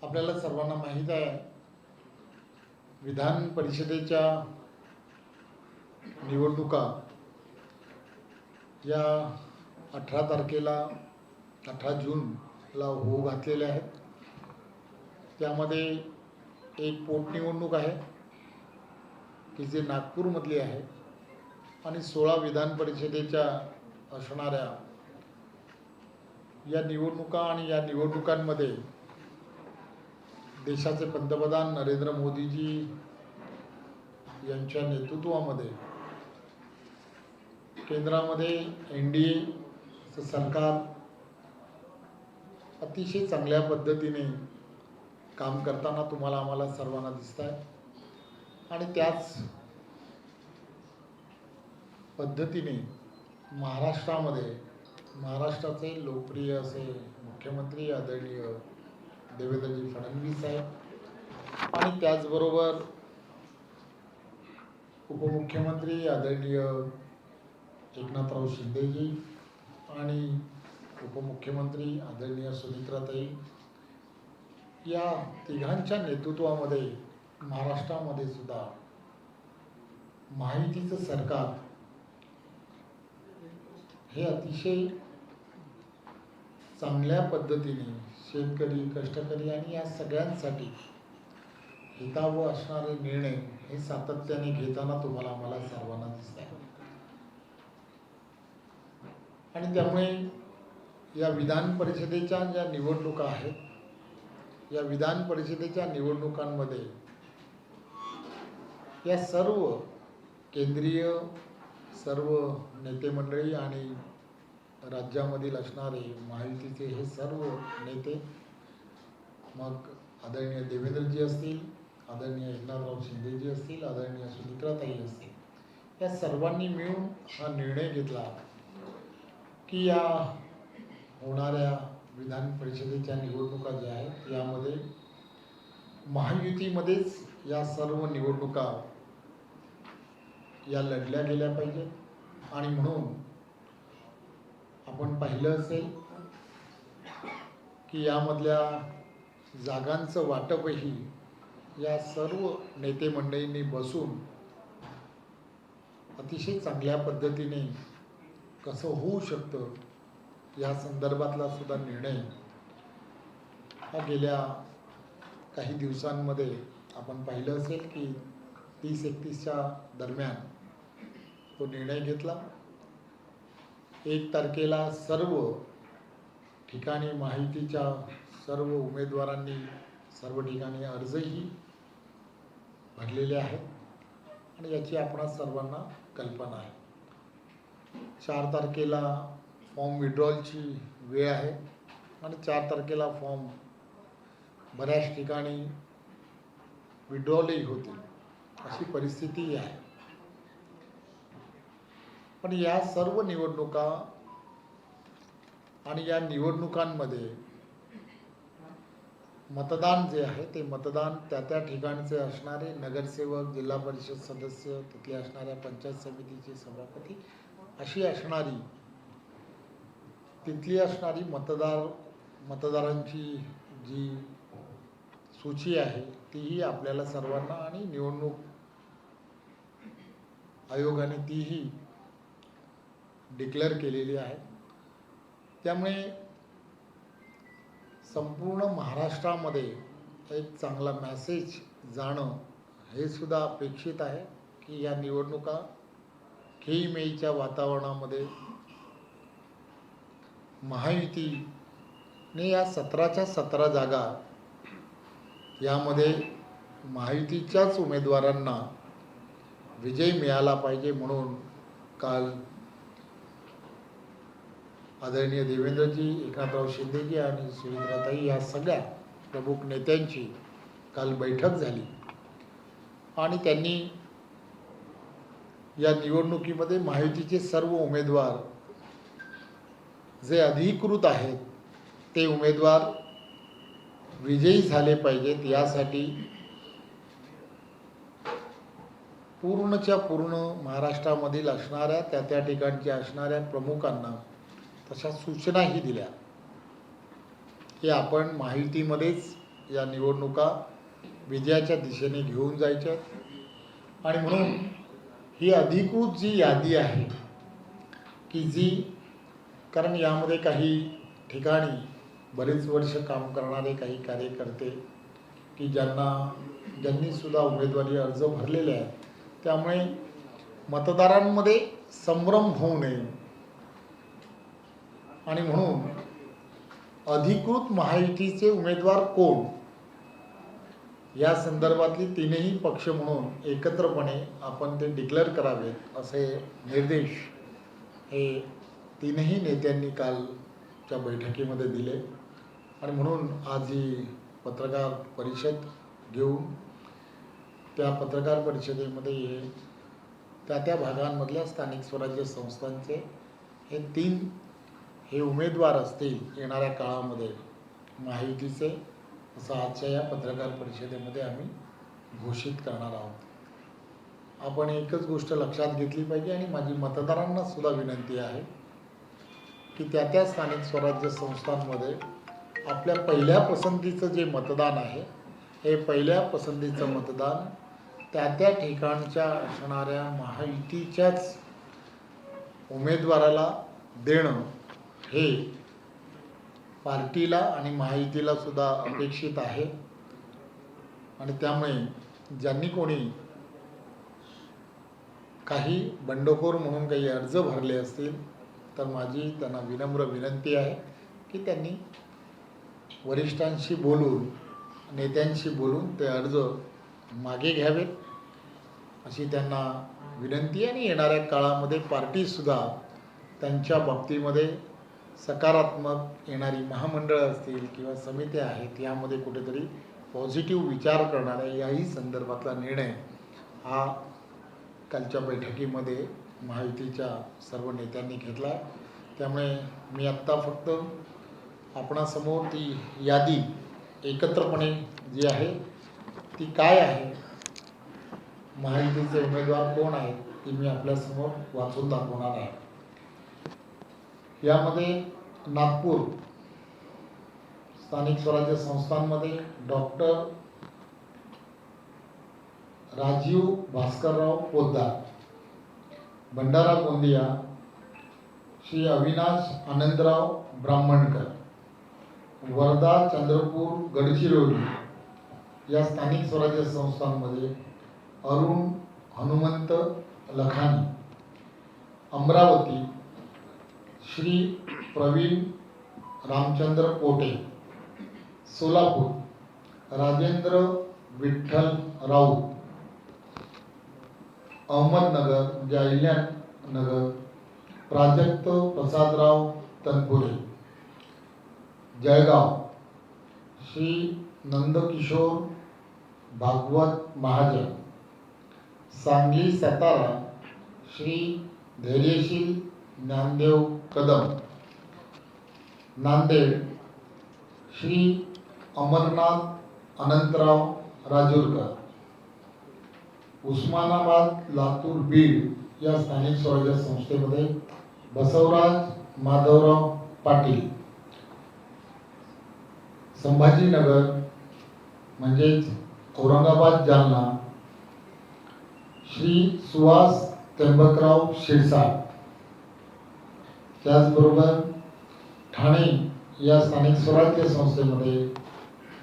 आपल्याला सर्वांना माहीत आहे, विधान परिषदेच्या निवडणुका या 18 तारखेला 18 जूनला होऊ घातलेल्या आहेत. त्यामध्ये एक पोटनिवडणूक आहे की जे नागपूरमधली आहे आणि 16 विधान परिषदेच्या असणाऱ्या या निवडणुका आणि या निवडणुकांमध्ये देशाचे पंतप्रधान नरेंद्र मोदीजी यांच्या नेतृत्वामध्ये केंद्रामध्ये NDA सरकार अतिशय चांगल्या पद्धतीने काम करताना तुम्हाला आम्हाला सर्वांना दिसत आहे. आणि त्याच पद्धतीने महाराष्ट्राचे लोकप्रिय असे मुख्यमंत्री आदरणीय देवेंद्रजी फडणवीस साहेब आणि त्याचबरोबर उपमुख्यमंत्री आदरणीय एकनाथराव शिंदेजी आणि उपमुख्यमंत्री आदरणीय सुमित्राताई या तिघांच्या नेतृत्वामध्ये महाराष्ट्रामध्ये सुद्धा महायुतीचं सरकार हे अतिशय चांगल्या पद्धतीने शेतकरी, कष्टकरी आणि या सगळ्यांसाठी हितावह असणारे निर्णय हे सातत्याने घेताना तुम्हाला आम्हाला सर्वांना दिसत आहे. आणि त्यामुळे या विधान परिषदेच्या ज्या निवडणुका आहेत, या विधान परिषदेच्या निवडणुकांमध्ये या सर्व केंद्रीय सर्व नेते मंडळी आणि राज्यामधील असणारे महायुतीचे हे सर्व नेते, मग आदरणीय देवेंद्रजी असतील, आदरणीय एकनाथराव शिंदेजी असतील, आदरणीय सुमित्राताई असतील, या सर्वांनी मिळून हा निर्णय घेतला की या होणाऱ्या विधान परिषदेच्या निवडणुका ज्या आहेत यामध्ये महायुतीमध्येच या सर्व निवडणुका या लढल्या गेल्या पाहिजेत. आणि म्हणून आपण पाहिलं असेल की यामधल्या जागांचं वाटपही या सर्व नेते मंडळींनी बसून अतिशय चांगल्या पद्धतीने कसं होऊ शकतं या संदर्भातला सुद्धा निर्णय हा गेल्या काही दिवसांमध्ये आपण पाहिलं असेल की 30-31च्या दरम्यान तो निर्णय घेतला. 1 तारखेला सर्व ठिकाणी महायुतीच्या सर्व उमेदवारांनी सर्व ठिकाणी अर्जही भरलेले आहेत आणि याची आपणा सर्वांना कल्पना आहे. 4 तारखेला फॉर्म विड्रॉलची वेळ आहे आणि 4 तारखेला फॉर्म बऱ्याच ठिकाणी विड्रॉलही होतील अशी परिस्थिती आहे. पण या सर्व निवडणुका आणि या निवडणुकांमध्ये मतदान जे आहे ते मतदान त्या ठिकाणचे असणारे नगरसेवक, जिल्हा परिषद सदस्य, तिथले असणाऱ्या पंचायत समितीचे सभापती अशी असणारी तिथली असणारी मतदारांची जी सूची आहे तीही आपल्याला सर्वांना आणि निवडणूक आयोगाने तीही डिक्लेअर केलेली आहे. त्यामुळे संपूर्ण महाराष्ट्रामध्ये एक चांगला मेसेज जाणं हे सुद्धा अपेक्षित आहे की या निवडणुका खेळीमेळीच्या वातावरणामध्ये महायुतीने या 17च्या 17 जागा यामध्ये महायुतीच्याच उमेदवारांना विजय मिळाला पाहिजे म्हणून काल आदरणीय देवेंद्रजी, एकनाथराव शिंदेजी आणि सुमित्राताई या सगळ्या प्रमुख नेत्यांची काल बैठक झाली आणि त्यांनी या निवडणुकीमध्ये महायुतीचे सर्व उमेदवार जे अधिकृत आहेत ते उमेदवार विजयी झाले पाहिजेत यासाठी पूर्णच्या पूर्ण महाराष्ट्रामधील असणाऱ्या त्या ठिकाणच्या असणाऱ्या प्रमुखांना तशा सूचनाही दिल्या की आपण महायुतीमध्येच या निवडणुका विजयाच्या दिशेने घेऊन जायच्या आणि म्हणून ही अधिकृत जी यादी आहे की जी, कारण यामध्ये काही ठिकाणी बरेच वर्ष काम करणारे काही कार्यकर्ते की ज्यांनी सुद्धा उमेदवारी अर्ज भरलेले आहेत, त्यामुळे मतदारांमध्ये संभ्रम होऊ नये आणि म्हणून अधिकृत महायुतीचे उमेदवार कोण या संदर्भातली तीनही पक्ष म्हणून एकत्रपणे आपण ते डिक्लेअर करावेत असे निर्देश हे तीनही नेत्यांनी कालच्या बैठकीमध्ये दिले आणि म्हणून आज ही पत्रकार परिषद घेऊन त्या पत्रकार परिषदेमध्ये त्या भागांमधल्या स्थानिक स्वराज्य संस्थांचे हे उमेदवार असतील येणाऱ्या काळामध्ये महायुतीचे, असं आजच्या या पत्रकार परिषदेमध्ये आम्ही घोषित करणार आहोत. आपण एकच गोष्ट लक्षात घेतली पाहिजे आणि माझी मतदारांना सुद्धा विनंती आहे की त्या स्थानिक स्वराज्य संस्थांमध्ये आपल्या पहिल्या पसंतीचं जे मतदान आहे, हे पहिल्या पसंतीचं मतदान त्या ठिकाणच्या असणाऱ्या महायुतीच्याच उमेदवाराला देणं हे पार्टीला आणि महायुतीला सुद्धा अपेक्षित आहे आणि त्यामुळे ज्यांनी कोणी काही बंडखोर म्हणून काही अर्ज भरले असतील तर माझी त्यांना विनम्र विनंती आहे की त्यांनी वरिष्ठांशी बोलून, नेत्यांशी बोलून ते अर्ज मागे घ्यावेत अशी त्यांना विनंती. आणि येणाऱ्या काळामध्ये पार्टीसुद्धा त्यांच्या बाबतीमध्ये सकारात्मक येणारी महामंडळं असतील किंवा समित्या आहेत यामध्ये कुठेतरी पॉझिटिव्ह विचार करणाऱ्या याही संदर्भातला निर्णय हा कालच्या बैठकीमध्ये महायुतीच्या सर्व नेत्यांनी घेतला. त्यामुळे मी आत्ता फक्त आपणासमोर ती यादी एकत्रपणे जी आहे ती काय आहे, महायुतीचे उमेदवार कोण आहेत ती मी आपल्यासमोर वाचून दाखवणार आहे. यामध्ये नागपूर स्थानिक स्वराज्य संस्थांमध्ये डॉक्टर राजीव भास्करराव पोद्दार, भंडारा गोंदिया श्री अविनाश आनंदराव ब्राह्मणकर, वर्धा चंद्रपूर गडचिरोली या स्थानिक स्वराज्य संस्थांमध्ये अरुण हनुमंत लखानी, अमरावती श्री प्रवीण रामचंद्र पोटे, सोलापूर राजेंद्र विठ्ठल राऊत, अहमदनगर म्हणजे अहिल्यानगर प्राजक्त प्रसादराव तनपुरे, जळगाव श्री नंदकिशोर भागवत महाजन, सांगली सातारा श्री धैर्यशील ज्ञानदेव कदम, नांदेड श्री अमरनाथ अनंतराव राजूरकर, उस्मानाबाद लातूर बीड या स्थानिक स्वराज्य संस्थेमध्ये बसवराज माधवराव पाटील, संभाजीनगर म्हणजेच औरंगाबाद जालना श्री सुहास त्र्यंबकराव शिरसाट, त्याचबरोबर ठाणे या स्थानिक स्वराज्य संस्थेमध्ये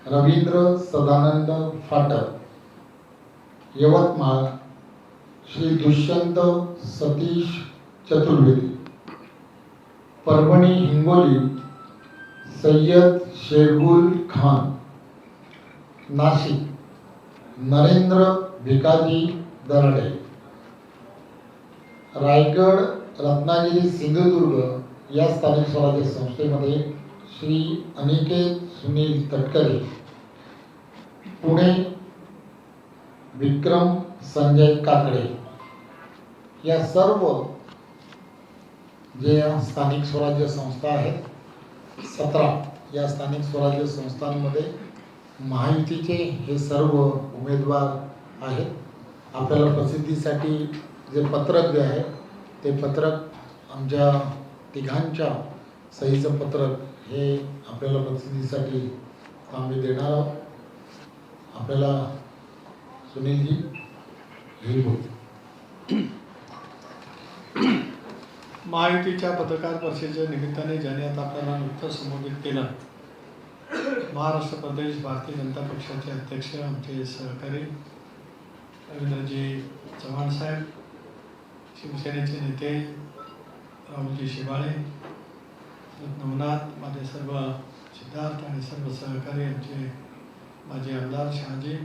रवींद्र सदानंद फाटक, यवतमाळ श्री दुष्यंत सतीश चतुर्वेदी, परभणी हिंगोली सय्यद शेरगुल खान, नाशिक नरेंद्र भिकाजी दराडे, रायगड रत्नागिरी सिंधुदुर्ग या स्थानिक स्वराज्य संस्थेमध्ये श्री अनिकेत सुनील तटकरे, पुणे विक्रम संजय काकडे या सर्व जे स्थानिक स्वराज्य संस्था आहेत 17 या स्थानिक स्वराज्य संस्थांमध्ये महायुतीचे हे सर्व उमेदवार आहेत. आपल्याला प्रसिद्धीसाठी जे पत्रक जे आहे ते पत्रक आमच्या तिघांच्या सहीचं पत्रक हे आपल्याला प्रसिद्धीसाठी आम्ही देणार आहोत. आपल्याला सुनीलजी हे बोलते. महायुतीच्या पत्रकार परिषदेच्या निमित्ताने ज्याने आता आपल्याला नुकतं संबोधित केलं, महाराष्ट्र प्रदेश भारतीय जनता पक्षाचे अध्यक्ष आमचे सहकारी रवींद्रजी चव्हाण साहेब, शिवसेनेचे नेते राहुलजी शिबाळे, नवनाथ, माझे सर्व सिद्धार्थ आणि सर्व सहकारी आमचे माझे आमदार शहाजी,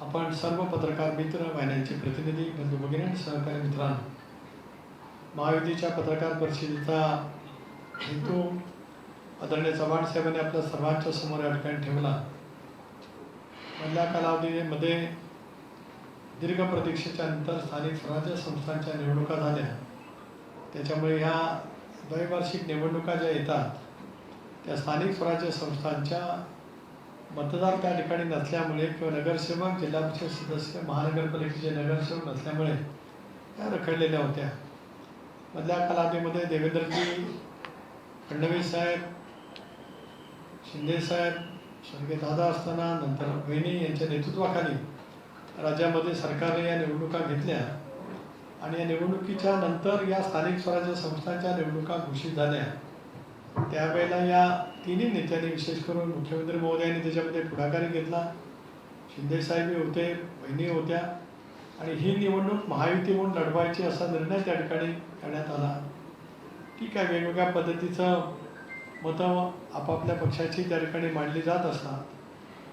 आपण सर्व पत्रकार मित्र, वाहिन्यांचे प्रतिनिधी, बंधू भगिनी आणि सहकारी मित्रांनो, महायुतीच्या पत्रकार परिषदेचा हेतू आदरणीय चव्हाण साहेबांनी आपल्या सर्वांच्या समोर या ठिकाणी ठेवला. मधल्या कालावधीमध्ये दीर्घ प्रतीक्षेच्या नंतर स्थानिक स्वराज्य संस्थांच्या निवडणुका झाल्या. त्याच्यामुळे ह्या द्वैवार्षिक निवडणुका ज्या येतात त्या स्थानिक स्वराज्य संस्थांच्या मतदार त्या ठिकाणी नसल्यामुळे किंवा नगरसेवक, जिल्हा परिषद सदस्य, महानगरपालिकेचे नगरसेवक नसल्यामुळे त्या रखडलेल्या होत्या. मधल्या कालावधीमध्ये देवेंद्रजी फडणवीस साहेब, शिंदे साहेब, स्वर्गीय दादा असताना नंतर वहिनी यांच्या नेतृत्वाखाली राज्यामध्ये सरकारने या निवडणुका घेतल्या आणि या निवडणुकीच्या नंतर या स्थानिक स्वराज्य संस्थांच्या निवडणुका घोषित झाल्या. त्यावेळेला या तिन्ही नेत्यांनी, विशेष करून मुख्यमंत्री महोदयांनी त्याच्यामध्ये पुढाकारी घेतला. शिंदे साहेबही होते, वहिनी होत्या आणि ही निवडणूक महायुती म्हणून लढवायची असा निर्णय त्या ठिकाणी करण्यात आला. ठीक आहे, वेगवेगळ्या पद्धतीचं मतं आपापल्या पक्षाची त्या ठिकाणी मांडली जात असतात,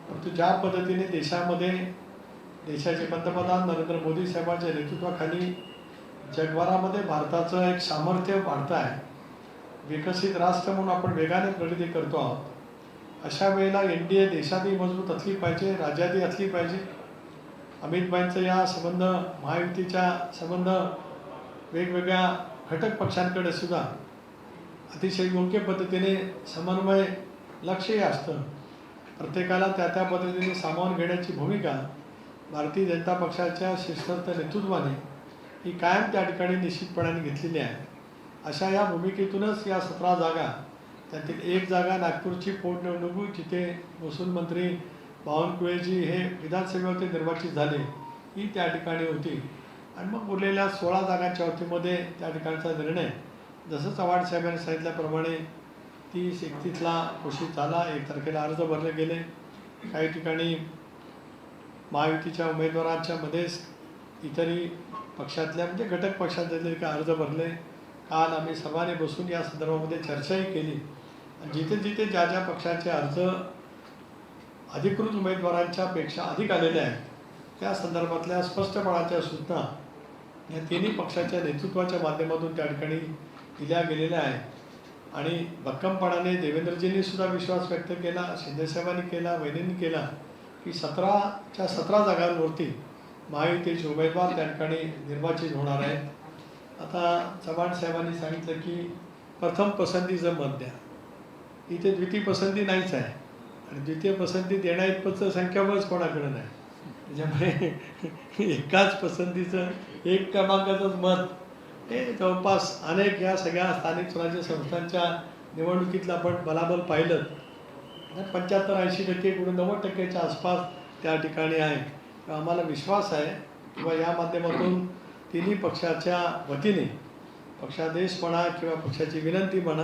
परंतु ज्या पद्धतीने देशामध्ये देशाचे पंतप्रधान नरेंद्र मोदी साहेबांच्या नेतृत्वाखाली जगभरामध्ये भारताचं एक सामर्थ्य वाढतं आहे, विकसित राष्ट्र म्हणून आपण वेगाने प्रगती करतो आहोत, अशा वेळेला NDA देशातही मजबूत असली पाहिजे, राज्यातही असली पाहिजे. अमितभाईंचं या संबंध, महायुतीच्या संबंध वेगवेगळ्या घटक पक्षांकडे सुद्धा अतिशय योग्य पद्धतीने समन्वय लक्षही असतं. प्रत्येकाला त्या त्या पद्धतीने सामावून घेण्याची भूमिका भारतीय जनता पक्षाच्या शिस्तबद्ध नेतृत्वाने ही कायम त्या ठिकाणी निश्चितपणाने घेतलेली आहे. अशा या भूमिकेतूनच या 17 जागा, त्यातील एक जागा नागपूरची पोटनिवडणूक जिथे महसूल मंत्री बावनकुळेजी हे विधानसभेवरती निर्वाचित झाले, ही त्या ठिकाणी होती. आणि मग उरलेल्या 16 जागांच्या वतीमध्ये त्या ठिकाणचा निर्णय जसं चव्हाण साहेबांनी सांगितल्याप्रमाणे 30-31ला घोषित झाला. 1 तारखेला अर्ज भरले गेले. काही ठिकाणी महायुतीच्या उमेदवारांच्या मध्येच इतरही पक्षातल्या म्हणजे घटक पक्षातले काही अर्ज भरले. काल आम्ही सर्वांनी बसून या संदर्भामध्ये चर्चाही केली आणि जिथे जिथे ज्या ज्या पक्षाचे अर्ज अधिकृत उमेदवारांच्या पेक्षा अधिक आलेले आहेत त्या संदर्भातल्या स्पष्टपणाच्या सूचना या तिन्ही पक्षाच्या नेतृत्वाच्या माध्यमातून त्या ठिकाणी दिल्या गेलेल्या आहेत. आणि भक्कमपणाने देवेंद्रजींनी सुद्धा विश्वास व्यक्त केला, शिंदेसाहेबांनी केला, वहिनींनी केला की 17च्या 17 जागांवरती महायुतीचे उमेदवार त्या ठिकाणी निर्वाचित होणार आहेत. आता चव्हाण साहेबांनी सांगितलं की प्रथम पसंतीचं मत द्या. इथे द्वितीय पसंती नाहीच आहे आणि द्वितीय पसंती देण्याइतपतचं संख्याबळच कोणाकडे नाही. त्याच्यामुळे एकाच पसंतीचं एक क्रमांकाचंच मत हे जवळपास अनेक या सगळ्या स्थानिक स्वराज्य संस्थांच्या निवडणुकीतलं आपण बलाबल पाहिलं 75-80% कुठे 90%च्या आसपास त्या ठिकाणी आहे. आम्हाला विश्वास आहे किंवा या माध्यमातून तिन्ही पक्षाच्या वतीने पक्षादेश म्हणा किंवा पक्षाची विनंती म्हणा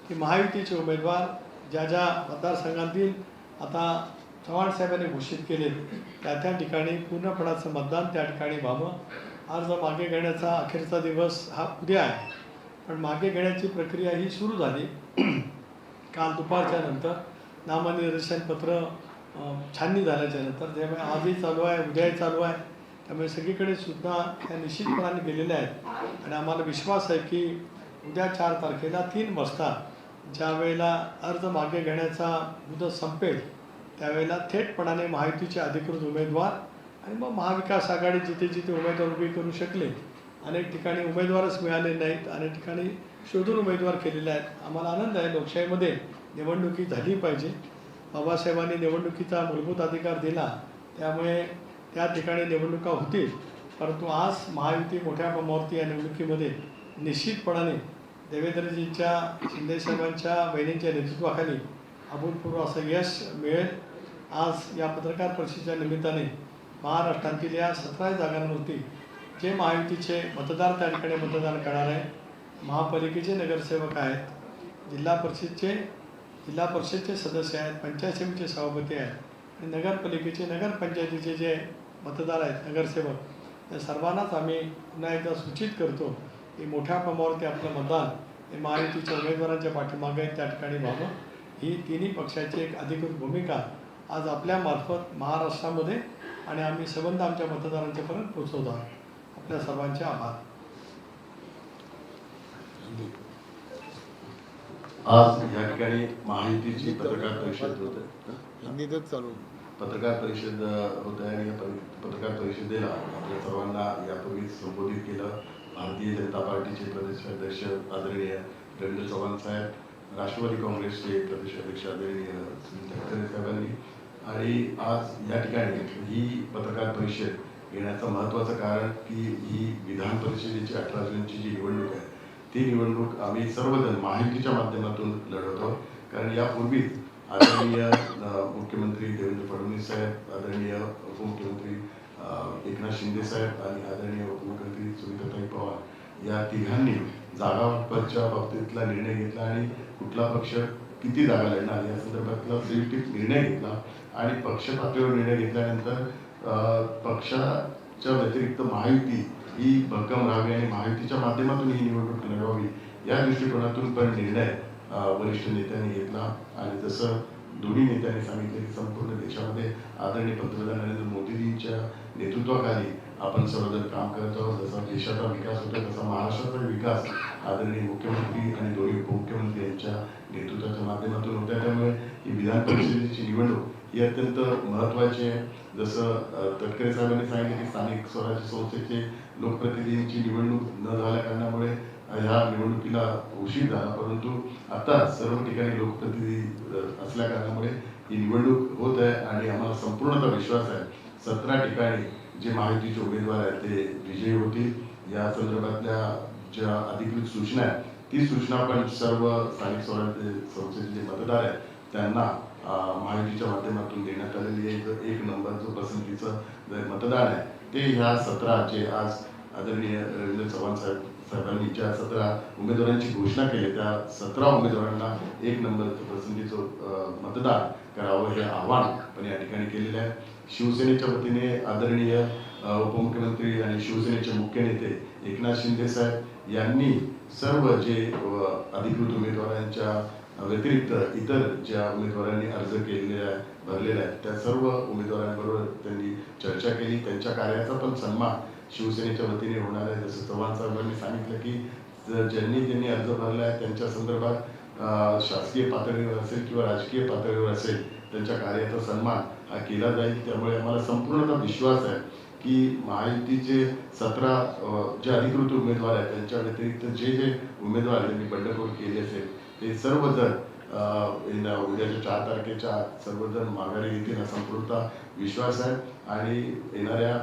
की महायुतीचे उमेदवार ज्या ज्या मतदारसंघातील आता चव्हाण साहेबांनी घोषित केले त्या त्या ठिकाणी पूर्णपणाचं मतदान त्या ठिकाणी व्हावं. अर्ज मागे घेण्याचा अखेरचा दिवस हा उद्या आहे, पण मागे घेण्याची प्रक्रिया ही सुरू झाली काल दुपारच्या नंतर. नामनिर्देशन पत्र छाननी झाल्याच्या नंतर, त्यामुळे आजही चालू आहे, उद्याही चालू आहे. त्यामुळे सगळीकडे सुद्धा त्या निश्चितपणाने गेलेल्या आहेत आणि आम्हाला विश्वास आहे की उद्या 4 तारखेला 3 वाजता ज्या वेळेला अर्ज मागे घेण्याचा मुदत संपेल त्यावेळेला थेटपणाने महायुतीचे अधिकृत उमेदवार आणि मग महाविकास आघाडी जिथे जिथे उमेदवार उभी करू शकले, अनेक ठिकाणी उमेदवारच मिळाले नाहीत, अनेक ठिकाणी शोधून उमेदवार केलेले आहेत. आम्हाला आनंद आहे, लोकशाहीमध्ये निवडणुकी झाली पाहिजे. बाबासाहेबांनी निवडणुकीचा मूलभूत अधिकार दिला, त्यामुळे त्या ठिकाणी निवडणुका होतील. परंतु आज महायुती मोठ्या प्रमाणावरती या निवडणुकीमध्ये निश्चितपणाने देवेंद्रजींच्या, शिंदेसाहेबांच्या, बहिणींच्या नेतृत्वाखाली अभूतपूर्व असं यश मिळेल आज या पत्रकार परिषदेच्या निमित्ताने महाराष्ट्रातील या 17 जागांवरती जे महायुतीचे मतदार त्या ठिकाणी मतदान करणार आहे, महापालिकेचे नगरसेवक आहेत, जिल्हा परिषदचे सदस्य आहेत, पंचायत समितीचे सभापती आहेत आणि नगरपालिकेचे नगरपंचायतीचे जे मतदार आहेत नगरसेवक, त्या सर्वांनाच आम्ही पुन्हा एकदा सूचित करतो की मोठ्या प्रमाणावरती आपलं मतदान हे महायुतीच्या उमेदवारांच्या पाठीमागे त्या ठिकाणी व्हावं. ही तिन्ही पक्षाची एक अधिकृत भूमिका आज आपल्या मार्फत महाराष्ट्रामध्ये आणि आम्ही संबंध आमच्या मतदारांच्यापर्यंत पोहोचवत आहोत. आपल्या सर्वांचे आभार. आज या ठिकाणी महायुतीची पत्रकार परिषद होत आहे. हिंदीतच चालू. पत्रकार परिषद होत आहे आणि या पत्रकार परिषदेला आपल्या सर्वांना यापूर्वी संबोधित केलं. भारतीय जनता पार्टीचे प्रदेशाध्यक्ष आदरणीय रवींद्र चव्हाण साहेब, राष्ट्रवादी काँग्रेसचे प्रदेशाध्यक्ष आदरणीय सुनील तटकरे साहेबांनी, आणि आज या ठिकाणी ही पत्रकार परिषद घेण्याचं महत्त्वाचं कारण की ही विधान परिषदेची 18 जूनची जी निवडणूक आहे ती निवडणूक आम्ही सर्वजण महायुतीच्या माध्यमातून लढवतो. कारण यापूर्वीच आदरणीय मुख्यमंत्री देवेंद्र फडणवीस साहेब, आदरणीय उपमुख्यमंत्री एकनाथ शिंदे साहेब आणि आदरणीय उपमुख्यमंत्री सुनीताताई पवार या तिघांनी जागावाटपाच्या बाबतीतला निर्णय घेतला आणि कुठला पक्ष किती जागा लढणार या संदर्भातला संयुक्त निर्णय घेतला आणि पक्ष पातळीवर निर्णय घेतल्यानंतर पक्षाच्या व्यतिरिक्त महायुती ही भक्कम राहावी आणि महायुतीच्या माध्यमातून ही निवडणूक लढवावी या दृष्टिकोनातून पण निर्णय वरिष्ठ नेत्यांनी घेतला. आणि जसं दोन्ही नेत्यांनी सांगितले की संपूर्ण देशामध्ये आदरणीय पंतप्रधान नरेंद्र मोदींच्या नेतृत्वाखाली आपण सर्वजण काम करत आहोत. जसा देशाचा विकास होतो तसा महाराष्ट्राचा विकास आदरणीय मुख्यमंत्री आणि दोन्ही उपमुख्यमंत्री यांच्या नेतृत्वाच्या माध्यमातून होत्या. त्यामुळे ही विधान परिषदेची निवडणूक ही अत्यंत महत्त्वाची आहे. जसं तटकरे साहेबांनी सांगितले की स्थानिक स्वराज्य संस्थेचे लोकप्रतिनिधींची निवडणूक न झाल्या कारणामुळे ह्या निवडणुकीला उशीर झाला, परंतु आता सर्व ठिकाणी लोकप्रतिनिधी असल्या कारणामुळे ही निवडणूक होत आहे आणि आम्हाला संपूर्णतः विश्वास आहे 17 ठिकाणी जे महायुतीचे उमेदवार आहेत ते विजयी होतील. या संदर्भातल्या ज्या अधिकृत सूचना आहेत ती सूचना पण सर्व स्थानिक स्वराज्य संस्थेचे जे मतदार आहेत त्यांना महायुतीच्या माध्यमातून देण्यात आलेली आहे. एक नंबर जो पसंतीचं जे मतदान आहे ते ह्या 17 जे आज आदरणीय रवींद्र चव्हाण साहेबांनी ज्या 17 उमेदवारांची घोषणा केली त्या 17 उमेदवारांना एक नंबरचं पसंतीचं मतदान करावं हे आव्हान पण या ठिकाणी केलेलं आहे. शिवसेनेच्या वतीने आदरणीय उपमुख्यमंत्री आणि शिवसेनेचे मुख्य नेते एकनाथ शिंदे साहेब यांनी सर्व जे अधिकृत उमेदवारांच्या व्यतिरिक्त इतर ज्या उमेदवारांनी अर्ज केलेले आहे भरलेला आहे त्या सर्व उमेदवारांबरोबर त्यांनी चर्चा केली. त्यांच्या कार्याचा पण सन्मान शिवसेनेच्या वतीने होणार आहे. जसं चव्हाण साहेबांनी सांगितलं की ज्यांनी अर्ज भरला आहे त्यांच्या संदर्भात शासकीय पातळीवर असेल किंवा राजकीय पातळीवर असेल त्यांच्या कार्याचा सन्मान हा केला जाईल. त्यामुळे आम्हाला संपूर्णतः विश्वास आहे की महायुतीचे 17 जे अधिकृत उमेदवार आहेत त्यांच्या व्यतिरिक्त जे उमेदवार त्यांनी बंडखोरी केली असेल ते सर्वजण उद्याच्या 4 तारखेच्या सर्वजण माघारी येतील असा संपूर्ण विश्वास आहे. आणि येणाऱ्या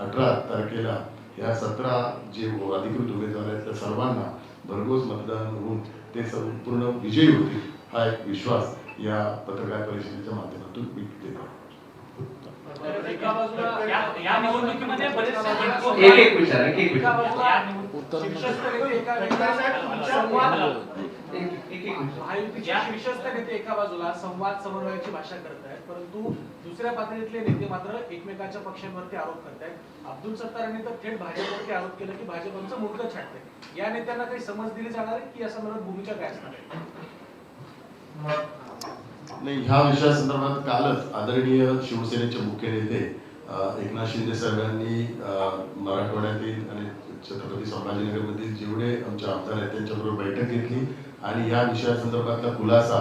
18 तारखेला ह्या 17 जे अधिकृत उमेदवार आहेत त्या सर्वांना भरघोस मतदान होऊन ते संपूर्ण विजयी होतील हा एक विश्वास या पत्रकार परिषदेच्या माध्यमातून व्यक्त केला. या निवडणुकीमध्ये शीर्षस्थ नेते एका बाजूला संवाद समन्वयाची भाषा करत आहेत, परंतु दुसऱ्या पातळीतले नेते मात्र एकमेकाच्या पक्षांवरती आरोप करतायत. अब्दुल सत्तार यांनी तर थेट भाजपवरती आरोप केला की भाजपचं मुंडकं छाटतंय. या नेत्यांना काही समज दिली जाणार आहे की या संदर्भात भूमिका काय असणार आहे? नाही, ह्या विषयासंदर्भात कालच आदरणीय शिवसेनेचे मुख्य नेते एकनाथ शिंदे साहेबांनी मराठवाड्यातील आणि छत्रपती संभाजीनगरमधील जेवढे आमचे आमदार आहेत त्यांच्याबरोबर बैठक घेतली आणि या विषयासंदर्भातला खुलासा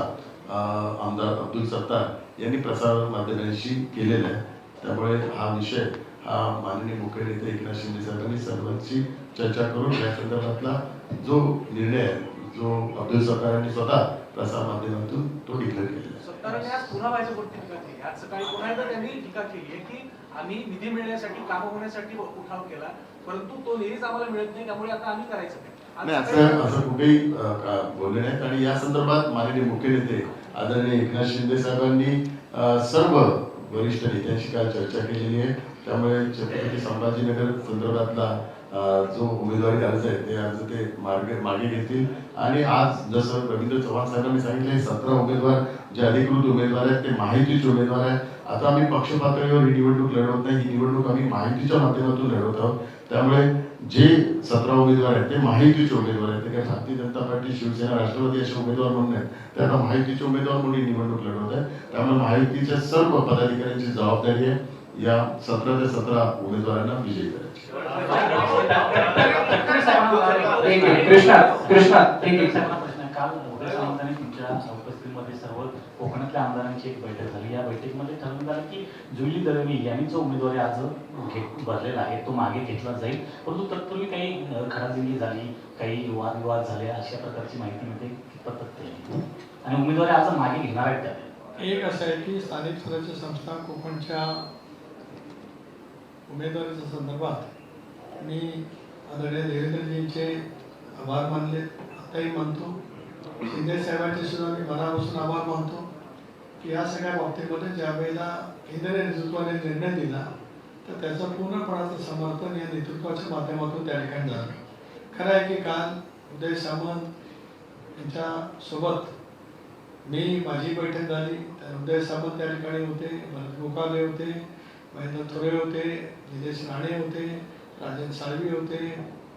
आमदार अब्दुल सत्तार यांनी प्रसार माध्यमांशी केलेला आहे. त्यामुळे हा विषय हा माननीय मुख्य नेते एकनाथ शिंदे साहेबांनी सर्वांशी चर्चा करून या संदर्भातला जो निर्णय आहे जो अब्दुल सत्तारांनी स्वतः प्रसार माध्यमातून तो डिक्लेअर केलेला आहे. सत्तारांनी आज पुन्हा भाजपवरती टीका केली. आज सकाळी पुन्हा एकदा त्यांनी टीका केली आहे की आम्ही निधी मिळण्यासाठी कामं होण्यासाठी उठाव केला, परंतु तो निधीच आम्हाला मिळत नाही, त्यामुळे आता आम्ही करायचं नाही. असं कुठेही बोलले नाहीत. आणि या संदर्भात माननीय मुख्य नेते आदरणीय एकनाथ शिंदे साहेबांनी सर्व वरिष्ठ नेत्यांशी काल चर्चा केलेली आहे. त्यामुळे छत्रपती संभाजीनगर संदर्भातला जो उमेदवारी अर्ज आहे ते अर्ज ते मागे घेतील. आणि आज जसं रवींद्र चव्हाण साहेबांनी सांगितले 17 उमेदवार जे अधिकृत उमेदवार आहेत ते माहितीचे उमेदवार आहेत. आता आम्ही पक्ष पातळीवर ही निवडणूक लढवत नाही, ही निवडणूक आम्ही माहितीच्या माध्यमातून लढवत आहोत. त्यामुळे जे 17 उमेदवार आहेत ते माहितीचे उमेदवार आहेत. ते काही भारतीय जनता पार्टी, शिवसेना, राष्ट्रवादी असे उमेदवार म्हणून आहेत, ते आता माहितीचे उमेदवार म्हणून ही निवडणूक लढवत आहेत. त्यामुळे माहितीच्या सर्व पदाधिकाऱ्यांची जबाबदारी आहे या 17 ते 17 उमेदवारांना विजयी करायची. काल उदय सामंतांनी तुमच्या उपस्थितीमध्ये सर्व कोकणातल्या आमदारांची एक बैठक झाली. या बैठकीमध्ये ठरवण्यात आलं की जुली दळवी यांनी जो उमेदवारी अर्ज भरलेला आहे तो मागे घेतला जाईल. परंतु तत्पूर्वी काही खडाजंगी झाली, काही वादविवाद झाले, अशा प्रकारची माहिती मिळते. कितपत तथ्य आहे आणि उमेदवारी अर्ज मागे घेणार आहेत त्या? एक असं आहे की स्थानिक स्वराज्य संस्था कोकणच्या उमेदवारीच्या संदर्भात मी आदरणीय देवेंद्रजींचे आभार मानले, आताही मानतो. शिंदे साहेबांचे सुद्धा मी मनापासून आभार मानतो की या सगळ्या बाबतीमध्ये ज्या वेळेला केंद्रीय नेतृत्वाने निर्णय दिला तर त्याचं पूर्णपणाचं समर्थन या नेतृत्वाच्या माध्यमातून त्या ठिकाणी झालं. खरं आहे की काल उदय सामंत यांच्यासोबत माझी बैठक झाली. उदय सामंत त्या ठिकाणी होते, भरत गोकाले होते, महेंद्र थोरे होते, निलेश राणे होते, राजेंद्र साळवी होते,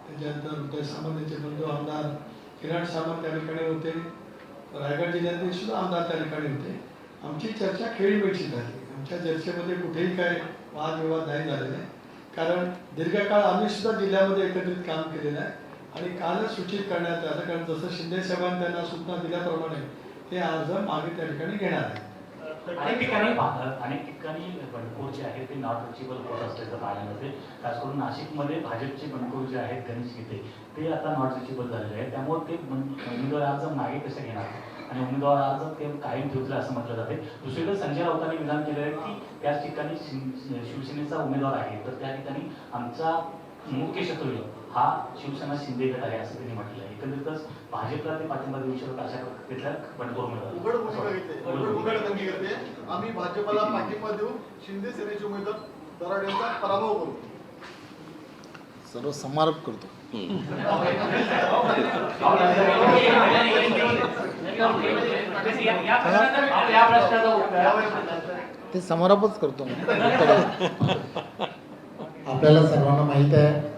त्याच्यानंतर उदय सामंत यांचे बंधू आमदार किरण सामंत त्या ठिकाणी होते, रायगड जिल्ह्यातील सुद्धा आमदार त्या ठिकाणी होते. आमची चर्चा खेळीमेळची झाली. आमच्या चर्चेमध्ये कुठेही काय वादविवाद नाही झालेले, कारण दीर्घकाळ आम्ही सुद्धा जिल्ह्यामध्ये एकत्रित काम केलेलं आहे. आणि कालच सूचित करण्यात आलं, कारण जसं शिंदे साहेबांनी त्यांना सूचना दिल्याप्रमाणे ते अर्ज मागे त्या ठिकाणी घेणार आहे. अनेक ठिकाणी बंडखोर जे आहेत ते नॉट रिचेबल होत असल्याचं पाहायला मिळते. खास करून नाशिकमध्ये भाजपचे बंडखोर जे आहेत गणेश गीते ते आता नॉट रिचेबल झालेले आहेत. त्यामुळे ते उमेदवार अर्ज मागे कसे घेणार आणि उमेदवार अर्ज ते कायम ठेवतील असं म्हटलं जाते. दुसरीकडे संजय राऊतांनी विधान केलं आहे की त्याच ठिकाणी शिवसेनेचा उमेदवार आहे तर त्या ठिकाणी आमचा मुख्य शत्रू हा शिवसेना शिंदे गट आहे असं त्यांनी म्हटलं आहे. एकंदरीतच भाजपला ते पाठिंबा देऊ शकत अशा तिथल्या बंडखोर उमेदवार आम्ही भाजपला पाठिंबा देऊ, शिंदे सेनेचे उमेदवार दराडेंचा पराभव करू. सर्व समारोप करतो. ते समारोपच करतो. आपल्याला सर्वांना माहीत आहे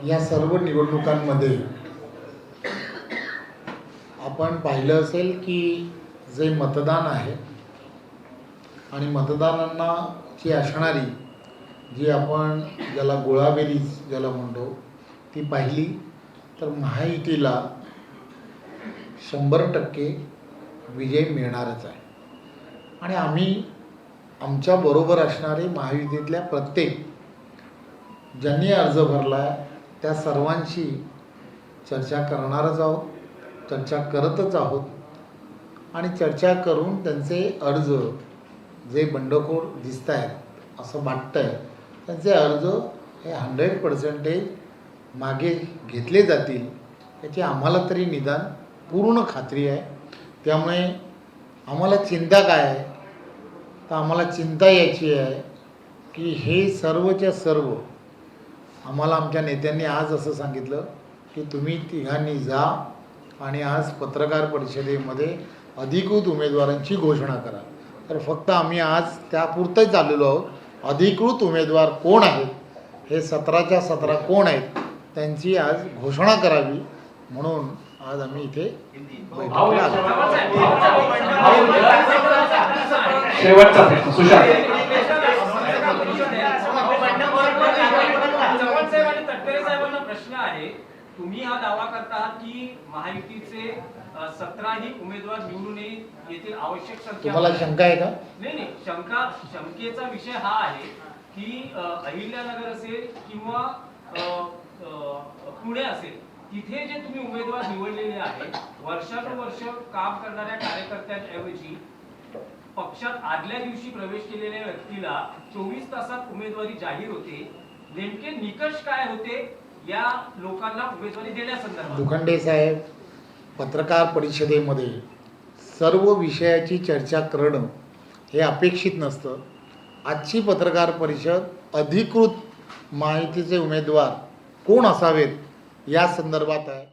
या सर्व निवडणुकांमध्ये आपण पाहिलं असेल की जे मतदान आहे आणि मतदारांना जी असणारी जी आपण ज्याला गोळाबेरीज ज्याला म्हणतो ती पाहिली तर महायुतीला 100% विजय मिळणारच आहे. आणि आम्ही आमच्याबरोबर असणारे महायुतीतल्या प्रत्येक ज्यांनी अर्ज भरला आहे त्या सर्वांशी चर्चा करणारच आहोत, चर्चा करतच आहोत. आणि चर्चा करून त्यांचे अर्ज जे बंडखोर दिसत आहेत असं वाटतं आहे त्यांचे अर्ज हे 100% मागे घेतले जातील याची आम्हाला तरी निदान पूर्ण खात्री आहे. त्यामुळे आम्हाला चिंता काय आहे तर आम्हाला चिंता याची आहे की हे सर्वच्या सर्व आम्हाला आमच्या नेत्यांनी आज असं सांगितलं की तुम्ही तिघांनी जा आणि आज पत्रकार परिषदेमध्ये अधिकृत उमेदवारांची घोषणा करा. तर फक्त आम्ही आज त्यापुरतंच आलेलो आहोत. अधिकृत उमेदवार कोण आहेत हे 17च्या 17 कोण आहेत त्यांची आज घोषणा करावी म्हणून आज आम्ही इथे बैठकीला आलो. शेवटचा प्रश्न सुशांत. प्रश्न आहे, तुम्ही हा दावा करता की महायुतीचे 17ही उमेदवार निवडून येथील आवश्यक संख्या. तुम्हाला शंका आहे का? नाही, शंकेचा विषय हा आहे की अहिल्यानगर असेल किंवा पुणे असेल तिथे जे तुम्ही उमेदवार निवडलेले आहेत वर्षानुवर्ष काम करणाऱ्या कार्यकर्त्यांऐवजी पक्षात आदल्या दिवशी प्रवेश केलेल्या व्यक्तीला 24 तासात उमेदवारी जाहीर होते. नेमके निकष काय होते या लोकांना उमेदवारी देण्यासंदर्भात? दुखंडे साहेब पत्रकार परिषदेमध्ये सर्व विषयाची चर्चा करणं हे अपेक्षित नसतं. आजची पत्रकार परिषद अधिकृत माहितीचे उमेदवार कोण असावेत या संदर्भात आहे.